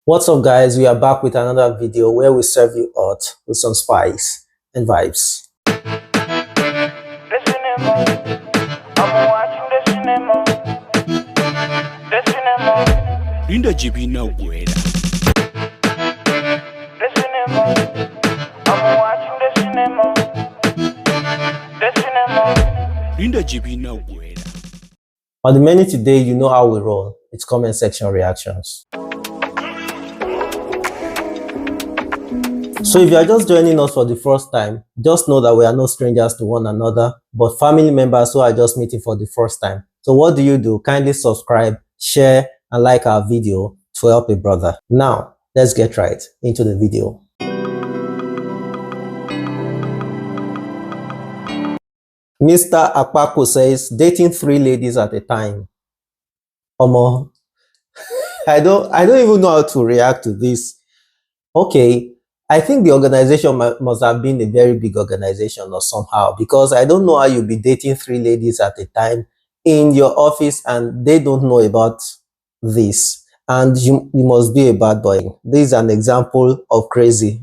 What's up, guys? We are back with another video where we serve you hot with some spice and vibes. Linda GB na gwera. Linda GB na gwera. On the menu today, you know how we roll. It's comment section reactions. So if you are just joining us for the first time, just know that we are no strangers to one another, but family members who are just meeting for the first time. So what do? Kindly subscribe, share, and like our video to help a brother. Now, let's get right into the video. Mr. Akpako says, dating 3 ladies at a time. Omo, I don't even know how to react to this. Okay, I think the organization must have been a very big organization or somehow, because I don't know how you'll be dating 3 ladies at a time in your office and they don't know about this. And you must be a bad boy. This is an example of crazy.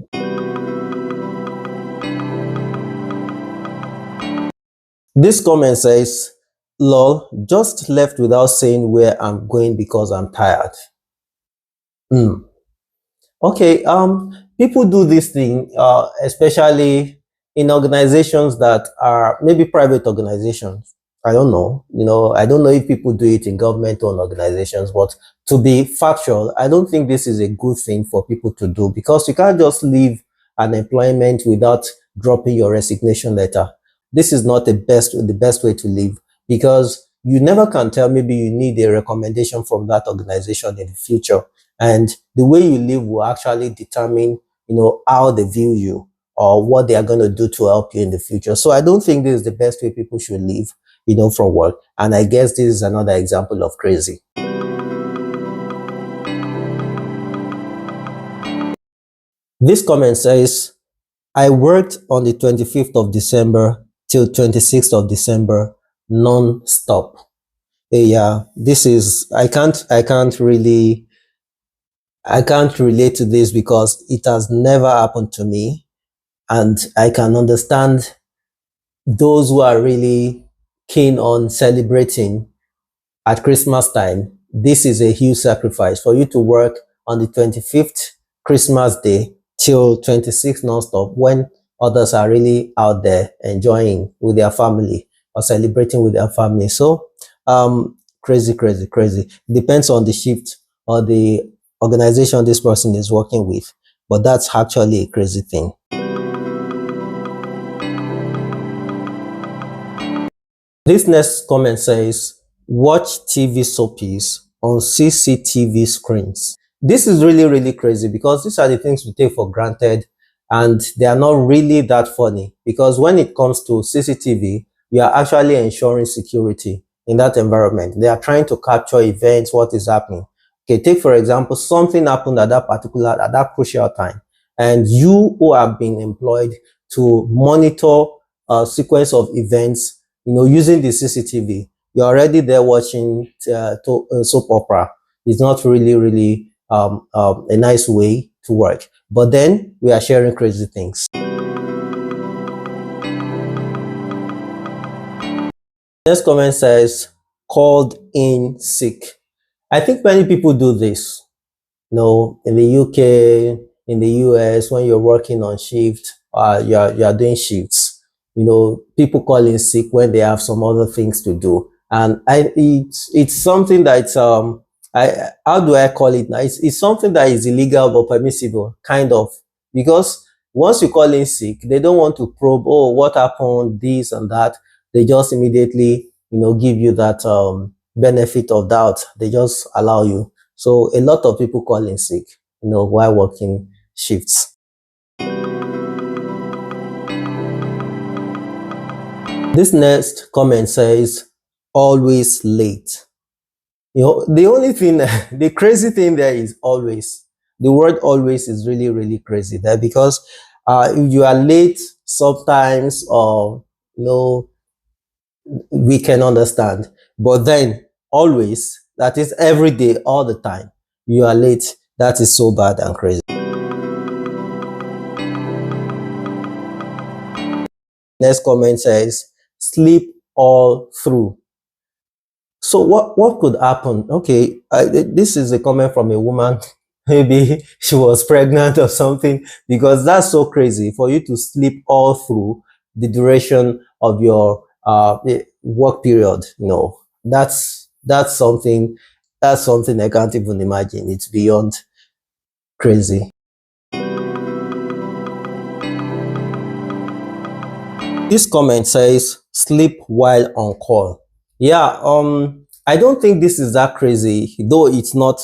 This comment says, lol, just left without saying where I'm going because I'm tired. Okay, people do this thing, especially in organizations that are maybe private organizations. I don't know, I don't know if people do it in government-owned organizations, but to be factual, I don't think this is a good thing for people to do, because you can't just leave an employment without dropping your resignation letter. This is not the best way to live, because you never can tell, maybe you need a recommendation from that organization in the future. And the way you live will actually determine, how they view you or what they are going to do to help you in the future. So I don't think this is the best way people should live, from work. And I guess this is another example of crazy. This comment says, I worked on the 25th of December till 26th of December, non-stop. Yeah, this is, I can't relate to this because it has never happened to me. And I can understand those who are really keen on celebrating at Christmas time. This is a huge sacrifice for you to work on the 25th Christmas Day till 26th non-stop, when others are really out there enjoying with their family or celebrating with their family. So crazy. Depends on the shift or the organization this person is working with, but that's actually a crazy thing. This next comment says, watch TV soapies on CCTV screens. This is really crazy, because these are the things we take for granted and they are not really that funny, because when it comes to CCTV, you are actually ensuring security in that environment. They are trying to capture events, what is happening. Okay, take for example, something happened at that crucial time, and you who have been employed to monitor a sequence of events, using the CCTV, you're already there watching soap opera. It's not really a nice way to work. But then we are sharing crazy things. Next comment says, called in sick. I think many people do this. In the UK, in the US, when you're working on shift, you're doing shifts. People call in sick when they have some other things to do. And it's something that how do I call it now? It's something that is illegal but permissible, kind of, because once you call in sick, they don't want to probe, oh, what happened, this and that. They just immediately, give you that benefit of doubt. They just allow you. So a lot of people call in sick, while working shifts. This next comment says, always late. The only thing, the crazy thing there is always. The word always is really crazy there, because if you are late sometimes, or, we can understand. But then always, that is every day, all the time, you are late. That is so bad and crazy. Next comment says, sleep all through. So what could happen? Okay, this is a comment from a woman. Maybe she was pregnant or something, because that's so crazy for you to sleep all through the duration of your work period. That's something I can't even imagine. It's beyond crazy. This comment says, sleep while on call. Yeah, I don't think this is that crazy, though it's not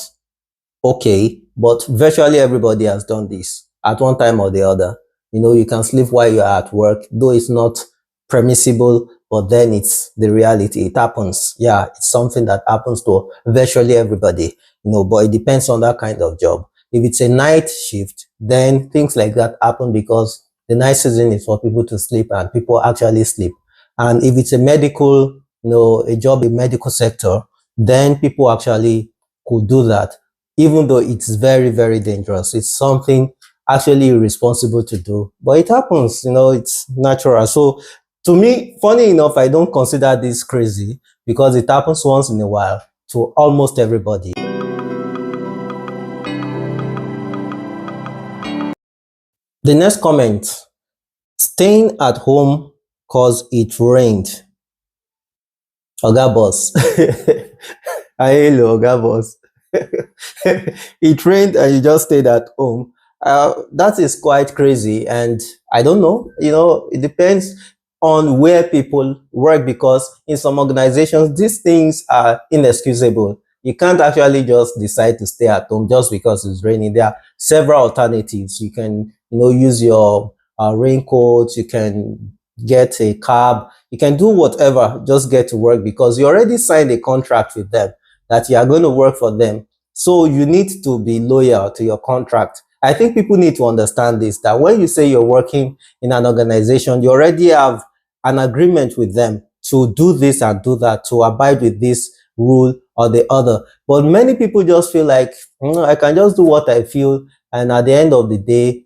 okay, but virtually everybody has done this at one time or the other. You can sleep while you're at work, though it's not permissible, but then it's the reality. It happens. Yeah, it's something that happens to virtually everybody, but it depends on that kind of job. If it's a night shift, then things like that happen because the night season is for people to sleep and people actually sleep. And if it's a medical, a job in medical sector, then people actually could do that, even though it's very, very dangerous. It's something actually irresponsible to do, but it happens. It's natural. So to me, funny enough, I don't consider this crazy because it happens once in a while to almost everybody. The next comment: staying at home cause it rained. Oga boss. Hello, Oga boss. It rained and you just stayed at home. That is quite crazy. And I don't know, it depends on where people work, because in some organizations, these things are inexcusable. You can't actually just decide to stay at home just because it's raining. There are several alternatives. You can, use your raincoat. You can get a cab. You can do whatever, just get to work, because you already signed a contract with them that you are going to work for them. So you need to be loyal to your contract. I think people need to understand this, that when you say you're working in an organization, you already have an agreement with them to do this and do that, to abide with this rule or the other. But many people just feel like, I can just do what I feel, and at the end of the day,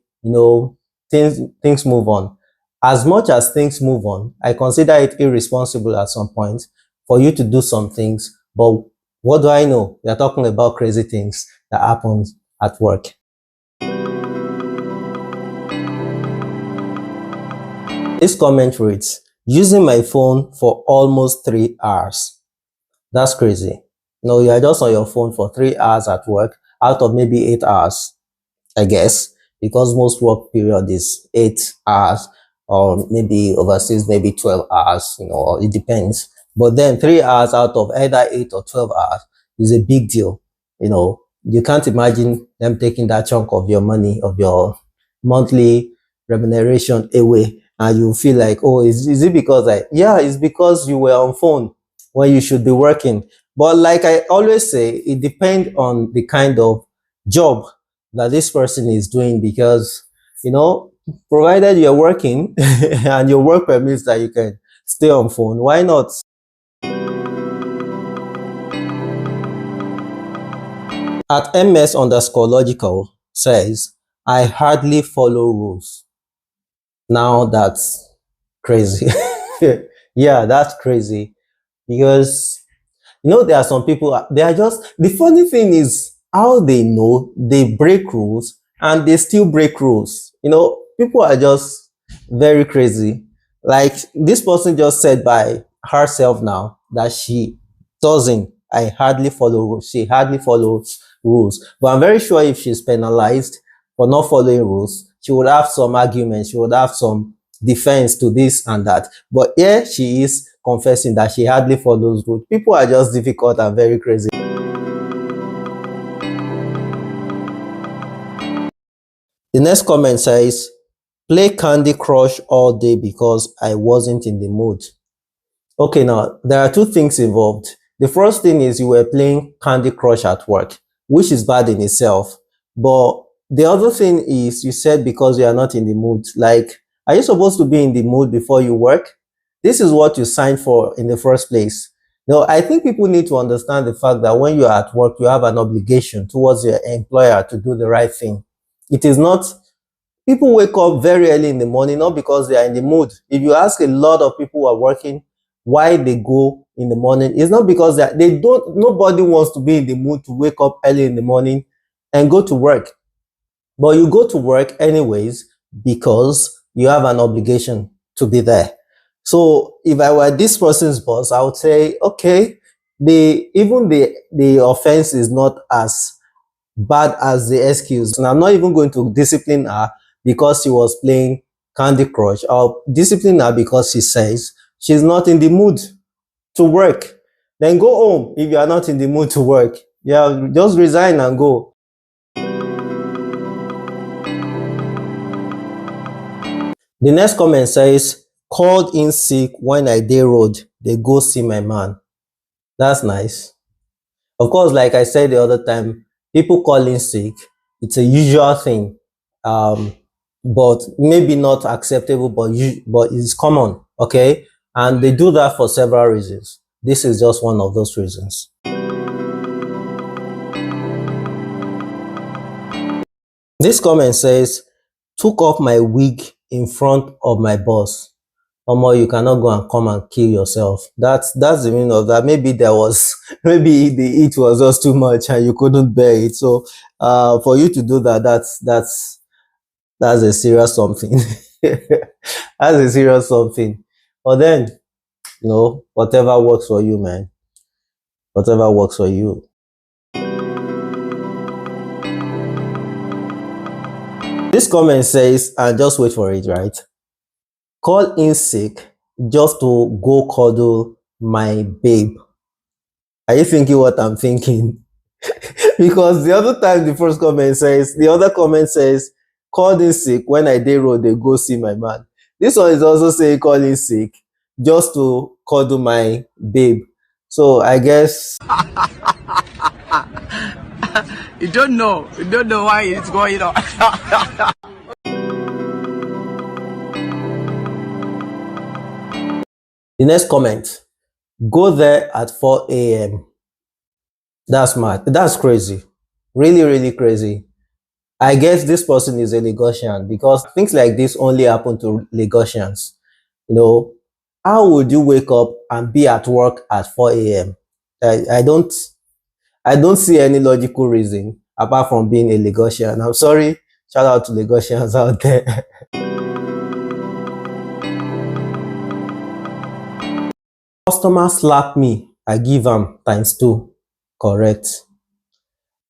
things move on. As much as things move on, I consider it irresponsible at some point for you to do some things. But what do I know? We are talking about crazy things that happen at work. This comment reads, using my phone for almost 3 hours. That's crazy. You are just on your phone for 3 hours at work out of maybe 8 hours, I guess, because most work period is 8 hours, or maybe overseas, maybe 12 hours, it depends. But then 3 hours out of either 8 or 12 hours is a big deal. You can't imagine them taking that chunk of your money, of your monthly remuneration away, and you feel like, oh, is it because yeah, it's because you were on phone when you should be working. But like I always say, it depends on the kind of job that this person is doing, because provided you're working and your work permits that you can stay on phone, why not? At ms_logical says, I hardly follow rules. Now that's crazy. Yeah, that's crazy, because there are some people, they are just, the funny thing is how they know they break rules and they still break rules. People are just very crazy. Like this person just said by herself now that she doesn't, I hardly follow rules. She hardly follows rules. But I'm very sure if she's penalized for not following rules, she would have some arguments, she would have some defense to this and that. But here she is confessing that she hardly follows rules. People are just difficult and very crazy. The next comment says, play Candy Crush all day because I wasn't in the mood. Okay, now there are two things involved. The first thing is you were playing Candy Crush at work, which is bad in itself. But the other thing is you said because you are not in the mood. Like, are you supposed to be in the mood before you work? This is what you signed for in the first place. No, I think people need to understand the fact that when you're at work, you have an obligation towards your employer to do the right thing. It is not, people wake up very early in the morning, not because they are in the mood. If you ask a lot of people who are working why they go in the morning, it's not because they don't, nobody wants to be in the mood to wake up early in the morning and go to work. But you go to work anyways because you have an obligation to be there. So if I were this person's boss, I would say, okay, the offense is not as bad as the excuse. And I'm not even going to discipline her because she was playing Candy Crush, or discipline her because she says she's not in the mood to work. Then go home if you are not in the mood to work. Yeah, just resign and go. The next comment says, called in sick when I dey road, they go see my man. That's nice. Of course, like I said the other time, people calling sick, it's a usual thing, but maybe not acceptable, but it's common, okay? And they do that for several reasons. This is just one of those reasons. This comment says, took off my wig in front of my boss. Omo, you cannot go and come and kill yourself. That's the meaning of that. Maybe there was, maybe the heat was just too much and you couldn't bear it. So for you to do that, that's a serious something. That's a serious something. But then, whatever works for you, man. Whatever works for you. This comment says, and just wait for it, right? Call in sick just to go cuddle my babe. Are you thinking what I'm thinking? Because the other time the other comment says, call in sick when I dey road, they go see my man. This one is also saying call in sick just to cuddle my babe. So I guess You don't know. You don't know why it's going on. the next comment, go there at 4 a.m. That's mad. That's crazy. Really, really crazy. I guess this person is a Lagosian because things like this only happen to Lagosians. How would you wake up and be at work at 4 a.m.? I don't see any logical reason apart from being a Lagosian. I'm sorry. Shout out to Lagosians out there. Customer slap me, I give am ×2. Correct.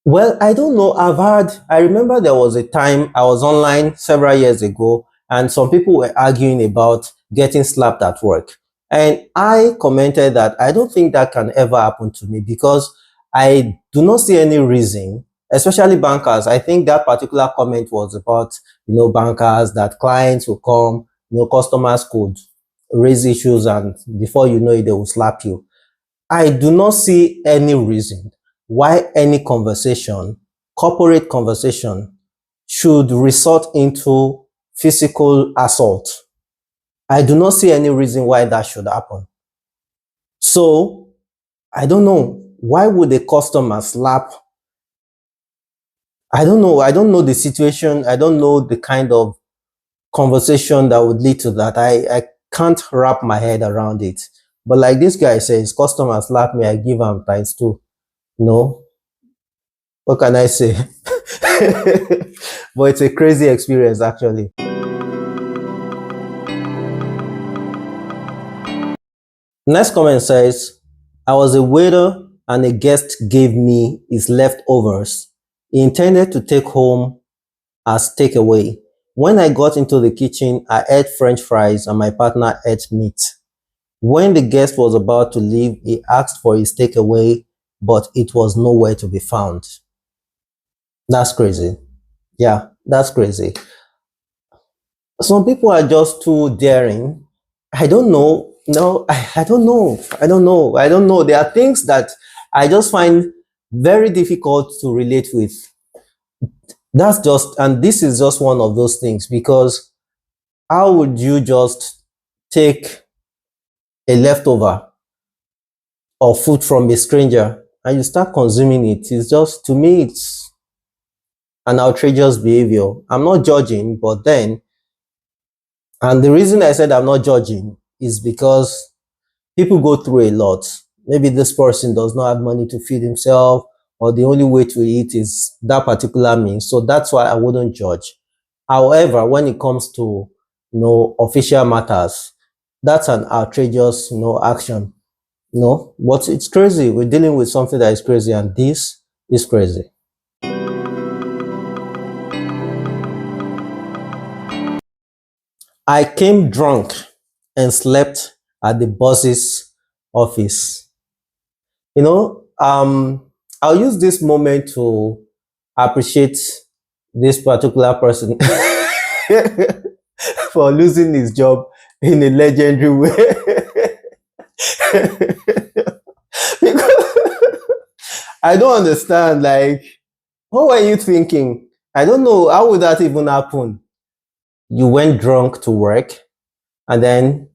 Well, I don't know. I remember there was a time I was online several years ago and some people were arguing about getting slapped at work. And I commented that I don't think that can ever happen to me because I do not see any reason, especially bankers. I think that particular comment was about, bankers, that clients will come, customers could raise issues and before you know it, they will slap you. I do not see any reason why any conversation, corporate conversation, should resort into physical assault. I do not see any reason why that should happen. So, I don't know. Why would a customer slap? I don't know. I don't know the situation. I don't know the kind of conversation that would lead to that. I can't wrap my head around it. But like this guy says, customer slap me, I give him ×2. No, what can I say? But it's a crazy experience actually. Next comment says, I was a waiter and a guest gave me his leftovers. He intended to take home as takeaway. When I got into the kitchen, I ate French fries and my partner ate meat. When the guest was about to leave, he asked for his takeaway, but it was nowhere to be found. That's crazy. Yeah, that's crazy. Some people are just too daring. I don't know. No, I don't know. I don't know. I don't know. There are things that I just find very difficult to relate with. And this is just one of those things because how would you just take a leftover or food from a stranger and you start consuming it, it's just, to me, it's an outrageous behavior. I'm not judging, but then, and the reason I said I'm not judging is because people go through a lot. Maybe this person does not have money to feed himself, or the only way to eat is that particular means. So that's why I wouldn't judge. However, when it comes to, official matters, that's an outrageous, action. But it's crazy. We're dealing with something that is crazy, and this is crazy. I came drunk and slept at the boss's office. I'll use this moment to appreciate this particular person for losing his job in a legendary way. Because I don't understand, like, what were you thinking? I don't know, how would that even happen? You went drunk to work and then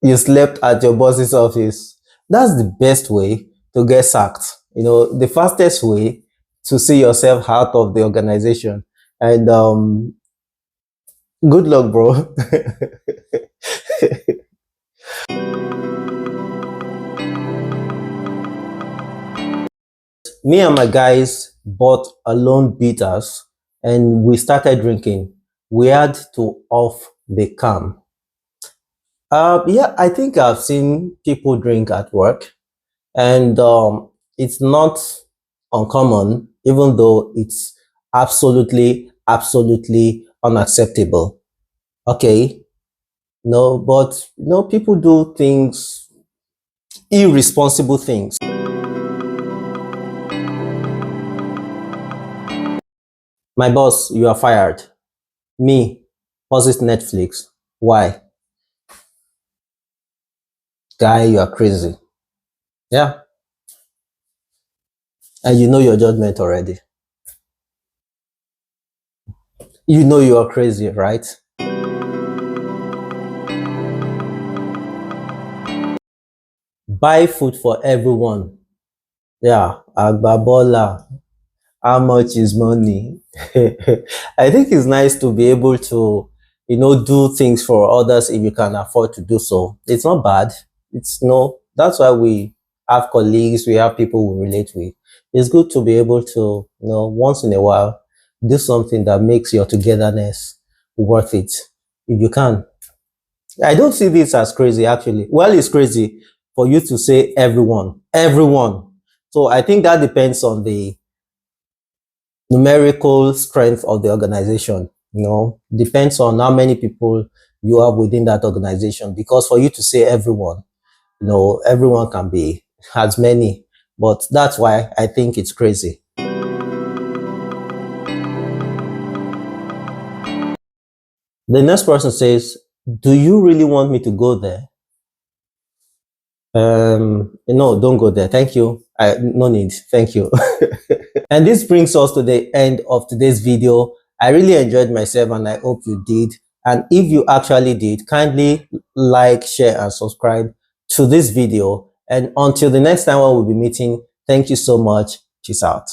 you slept at your boss's office. That's the best way to get sacked. The fastest way to see yourself out of the organization. And good luck, bro. Me and my guys bought alone bitters and we started drinking. We had to off the cam. Yeah, I think I've seen people drink at work, and it's not uncommon, even though it's absolutely unacceptable. Okay, no, but people do things, irresponsible things. My boss, you are fired. Me, pauses Netflix. Why? Guy, you are crazy. Yeah, and you know your judgment already. You know you are crazy, right? Buy food for everyone. Yeah, Agbabola. How much is money? I think it's nice to be able to, do things for others if you can afford to do so. It's not bad. It's no, that's why we have colleagues, we have people we relate with. It's good to be able to, once in a while, do something that makes your togetherness worth it. If you can. I don't see this as crazy, actually. Well, it's crazy for you to say everyone, everyone. So I think that depends on the numerical strength of the organization. Depends on how many people you have within that organization. Because for you to say everyone, everyone can be as many. But that's why I think it's crazy. The next person says, do you really want me to go there? No, don't go there. Thank you. No need. Thank you. And this brings us to the end of today's video. I really enjoyed myself and I hope you did. And if you actually did, kindly like, share, and subscribe to this video. And until the next time we'll be meeting, thank you so much. Peace out.